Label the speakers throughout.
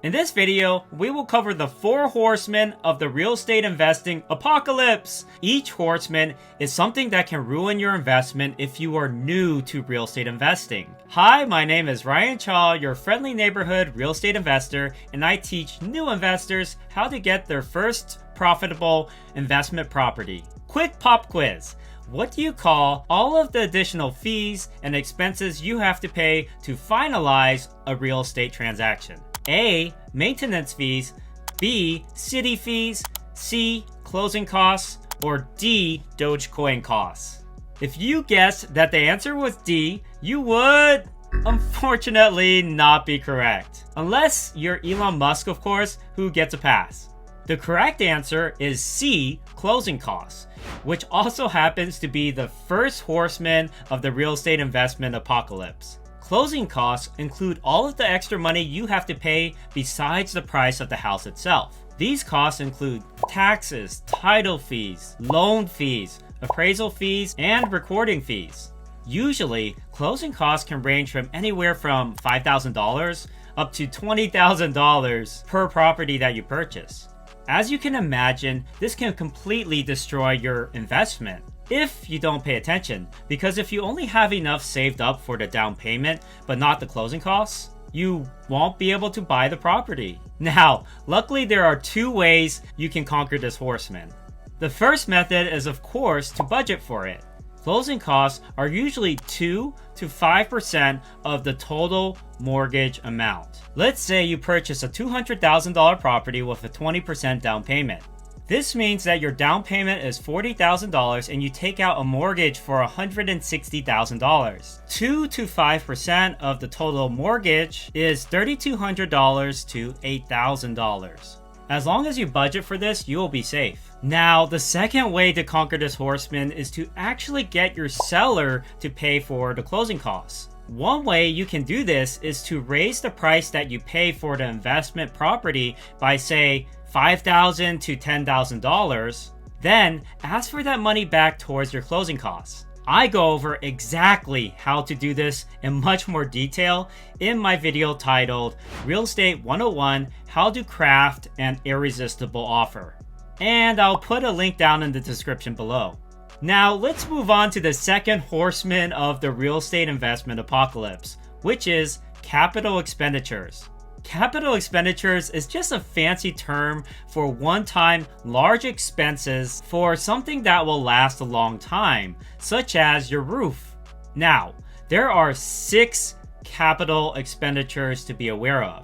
Speaker 1: In this video, we will cover the 4 horsemen of the real estate investing apocalypse. Each horseman is something that can ruin your investment if you are new to real estate investing. Hi, my name is Ryan Chaw, your friendly neighborhood real estate investor, and I teach new investors how to get their first profitable investment property. Quick pop quiz. What do you call all of the additional fees and expenses you have to pay to finalize a real estate transaction? A. Maintenance fees, B. City fees, C. Closing costs, or D. Dogecoin costs. If you guessed that the answer was D, you would unfortunately not be correct. Unless you're Elon Musk, of course, who gets a pass. The correct answer is C. Closing costs, which also happens to be the first horseman of the real estate investment apocalypse. Closing costs include all of the extra money you have to pay besides the price of the house itself. These costs include taxes, title fees, loan fees, appraisal fees, and recording fees. Usually, closing costs can range from anywhere from $5,000 up to $20,000 per property that you purchase. As you can imagine, this can completely destroy your investment if you don't pay attention, because if you only have enough saved up for the down payment but not the closing costs, you won't be able to buy the property. Now, luckily there are 2 ways you can conquer this horseman. The first method is, of course, to budget for it. Closing costs are usually 2 to 5% of the total mortgage amount. Let's say you purchase a $200,000 property with a 20% down payment. This means that your down payment is $40,000 and you take out a mortgage for $160,000. 2 to 5% of the total mortgage is $3,200 to $8,000. As long as you budget for this, you will be safe. Now, the second way to conquer this horseman is to actually get your seller to pay for the closing costs. One way you can do this is to raise the price that you pay for the investment property by, say, $5,000 to $10,000, then ask for that money back towards your closing costs. I go over exactly how to do this in much more detail in my video titled Real Estate 101: How to Craft an Irresistible Offer. And I'll put a link down in the description below. Now let's move on to the second horseman of the real estate investment apocalypse, which is capital expenditures. Capital expenditures is just a fancy term for one-time large expenses for something that will last a long time, such as your roof. Now, there are 6 capital expenditures to be aware of.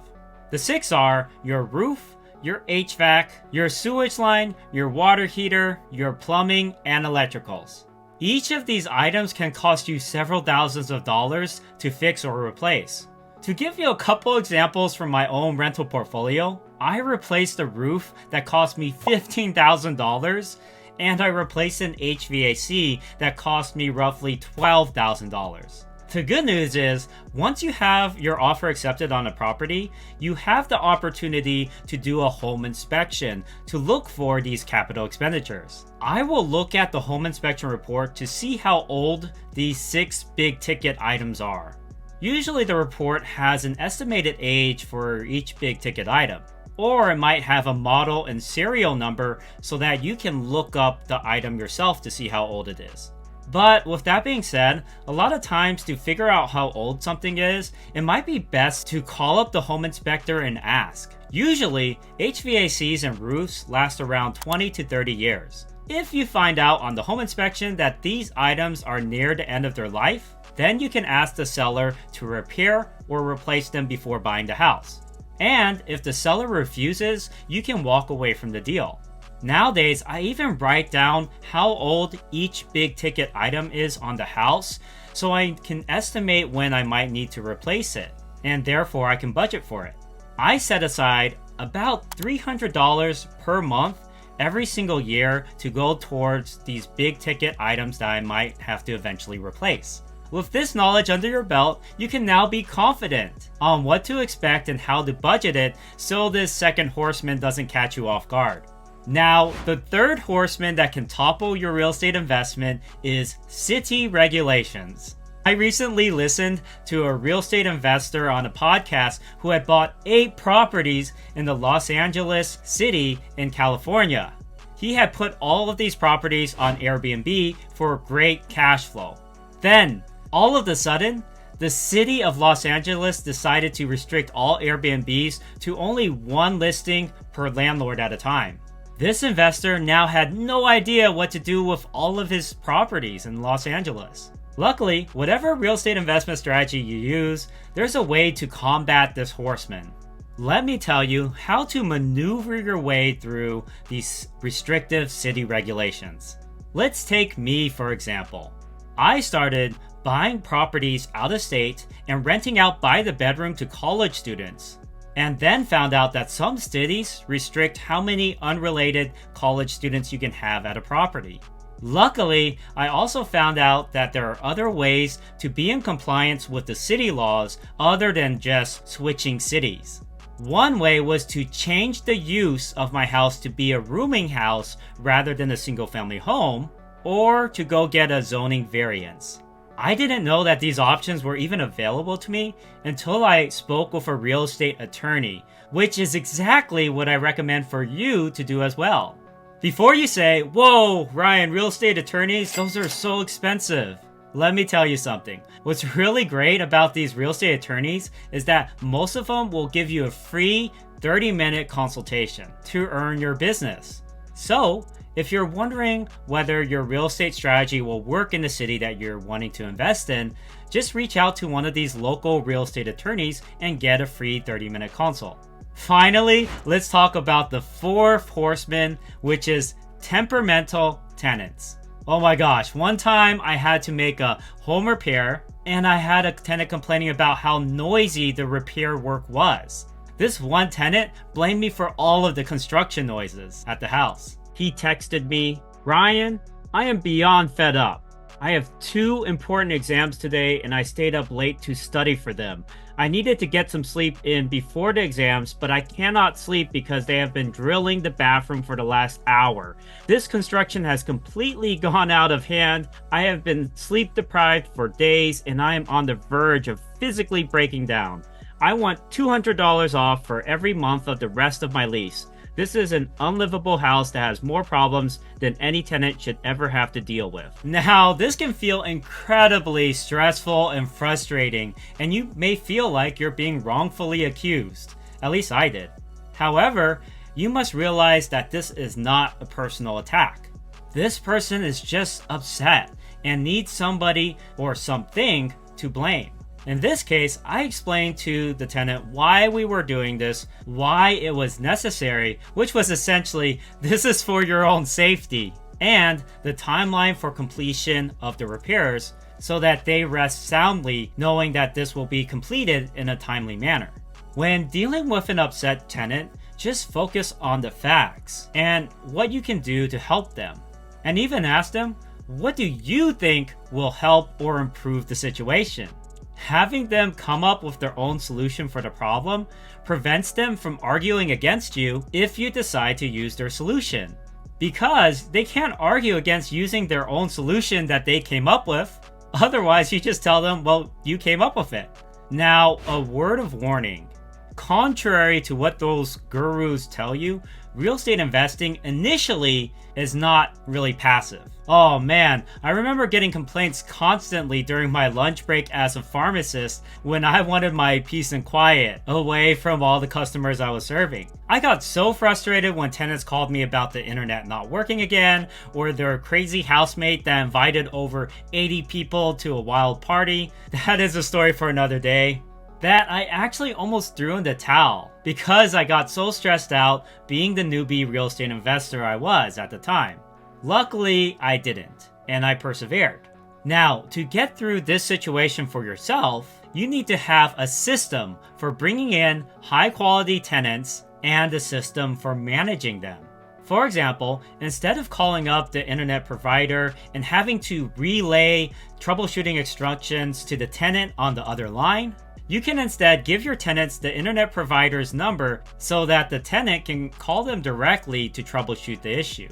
Speaker 1: The 6 are your roof, your HVAC, your sewage line, your water heater, your plumbing, and electricals. Each of these items can cost you several thousands of dollars to fix or replace. To give you a couple examples from my own rental portfolio, I replaced a roof that cost me $15,000, and I replaced an HVAC that cost me roughly $12,000. The good news is, once you have your offer accepted on a property, you have the opportunity to do a home inspection to look for these capital expenditures. I will look at the home inspection report to see how old these 6 big ticket items are. Usually the report has an estimated age for each big ticket item, or it might have a model and serial number so that you can look up the item yourself to see how old it is. But with that being said, a lot of times to figure out how old something is, it might be best to call up the home inspector and ask. Usually, HVACs and roofs last around 20 to 30 years. If you find out on the home inspection that these items are near the end of their life, then you can ask the seller to repair or replace them before buying the house. And if the seller refuses, you can walk away from the deal. Nowadays, I even write down how old each big ticket item is on the house so I can estimate when I might need to replace it, and therefore I can budget for it. I set aside about $300 per month every single year to go towards these big ticket items that I might have to eventually replace. With this knowledge under your belt, you can now be confident on what to expect and how to budget it so this second horseman doesn't catch you off guard. Now, the third horseman that can topple your real estate investment is city regulations. I recently listened to a real estate investor on a podcast who had bought 8 properties in the Los Angeles city in California. He had put all of these properties on Airbnb for great cash flow. Then, all of a sudden, the city of Los Angeles decided to restrict all Airbnbs to only 1 listing per landlord at a time. This investor now had no idea what to do with all of his properties in Los Angeles. Luckily, whatever real estate investment strategy you use, there's a way to combat this horseman. Let me tell you how to maneuver your way through these restrictive city regulations. Let's take me for example. I started buying properties out of state and renting out by the bedroom to college students, and then found out that some cities restrict how many unrelated college students you can have at a property. Luckily, I also found out that there are other ways to be in compliance with the city laws other than just switching cities. One way was to change the use of my house to be a rooming house rather than a single-family home, or to go get a zoning variance. I didn't know that these options were even available to me until I spoke with a real estate attorney, which is exactly what I recommend for you to do as well. Before you say, "Whoa, Ryan, real estate attorneys, those are so expensive." Let me tell you something. What's really great about these real estate attorneys is that most of them will give you a free 30-minute consultation to earn your business. So, if you're wondering whether your real estate strategy will work in the city that you're wanting to invest in, just reach out to one of these local real estate attorneys and get a free 30-minute consult. Finally, let's talk about the 4th horseman, which is temperamental tenants. Oh my gosh, one time I had to make a home repair and I had a tenant complaining about how noisy the repair work was. This one tenant blamed me for all of the construction noises at the house. He texted me, "Ryan, I am beyond fed up. I have 2 important exams today and I stayed up late to study for them. I needed to get some sleep in before the exams, but I cannot sleep because they have been drilling the bathroom for the last hour. This construction has completely gone out of hand. I have been sleep deprived for days and I am on the verge of physically breaking down. I want $200 off for every month of the rest of my lease. This is an unlivable house that has more problems than any tenant should ever have to deal with." Now, this can feel incredibly stressful and frustrating, and you may feel like you're being wrongfully accused. At least I did. However, you must realize that this is not a personal attack. This person is just upset and needs somebody or something to blame. In this case, I explained to the tenant why we were doing this, why it was necessary, which was essentially, this is for your own safety, and the timeline for completion of the repairs so that they rest soundly knowing that this will be completed in a timely manner. When dealing with an upset tenant, just focus on the facts and what you can do to help them. And even ask them, what do you think will help or improve the situation? Having them come up with their own solution for the problem prevents them from arguing against you if you decide to use their solution. Because they can't argue against using their own solution that they came up with. Otherwise, you just tell them, well, you came up with it. Now, a word of warning. Contrary to what those gurus tell you, real estate investing initially is not really passive. Oh man, I remember getting complaints constantly during my lunch break as a pharmacist when I wanted my peace and quiet away from all the customers I was serving. I got so frustrated when tenants called me about the internet not working again, or their crazy housemate that invited over 80 people to a wild party. That is a story for another day. That I actually almost threw in the towel because I got so stressed out being the newbie real estate investor I was at the time. Luckily, I didn't, and I persevered. Now, to get through this situation for yourself, you need to have a system for bringing in high-quality tenants and a system for managing them. For example, instead of calling up the internet provider and having to relay troubleshooting instructions to the tenant on the other line, you can instead give your tenants the internet provider's number so that the tenant can call them directly to troubleshoot the issue.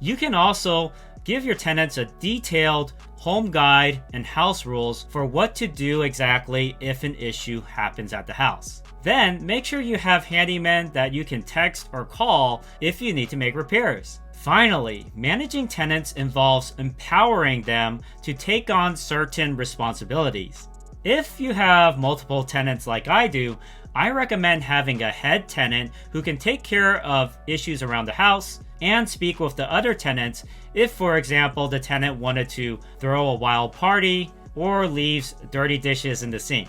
Speaker 1: You can also Give your tenants a detailed home guide and house rules for what to do exactly if an issue happens at the house. Then make sure you have handymen that you can text or call if you need to make repairs. Finally, managing tenants involves empowering them to take on certain responsibilities. If you have multiple tenants like I do, I recommend having a head tenant who can take care of issues around the house and speak with the other tenants if, for example, the tenant wanted to throw a wild party or leaves dirty dishes in the sink.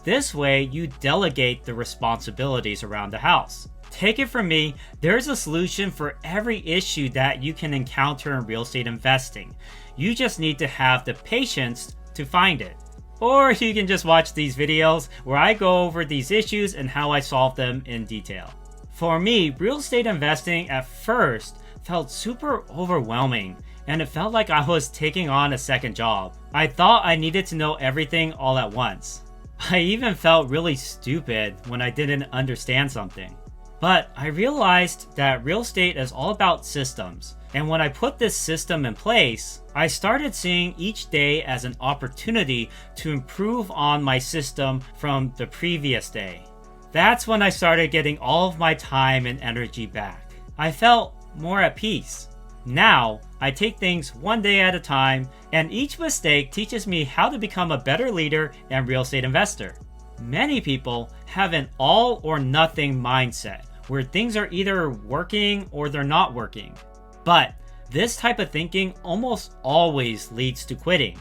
Speaker 1: This way, you delegate the responsibilities around the house. Take it from me, there's a solution for every issue that you can encounter in real estate investing. You just need to have the patience to find it. Or you can just watch these videos where I go over these issues and how I solve them in detail. For me, real estate investing at first felt super overwhelming, and it felt like I was taking on a second job. I thought I needed to know everything all at once. I even felt really stupid when I didn't understand something. But I realized that real estate is all about systems, and when I put this system in place, I started seeing each day as an opportunity to improve on my system from the previous day. That's when I started getting all of my time and energy back. I felt more at peace. Now, I take things one day at a time, and each mistake teaches me how to become a better leader and real estate investor. Many people have an all or nothing mindset, where things are either working or they're not working. But this type of thinking almost always leads to quitting.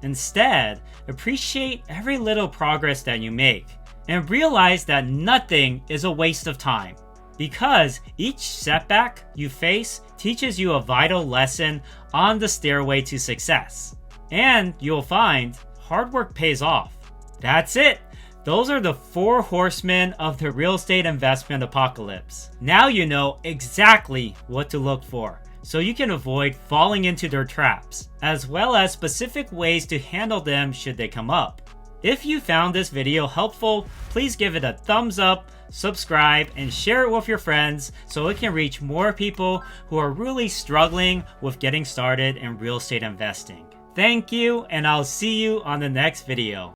Speaker 1: Instead, appreciate every little progress that you make, and realize that nothing is a waste of time. Because each setback you face teaches you a vital lesson on the stairway to success. And you'll find hard work pays off. That's it! Those are the 4 horsemen of the real estate investment apocalypse. Now you know exactly what to look for, so you can avoid falling into their traps, as well as specific ways to handle them should they come up. If you found this video helpful, please give it a thumbs up, subscribe, and share it with your friends so it can reach more people who are really struggling with getting started in real estate investing. Thank you, and I'll see you on the next video.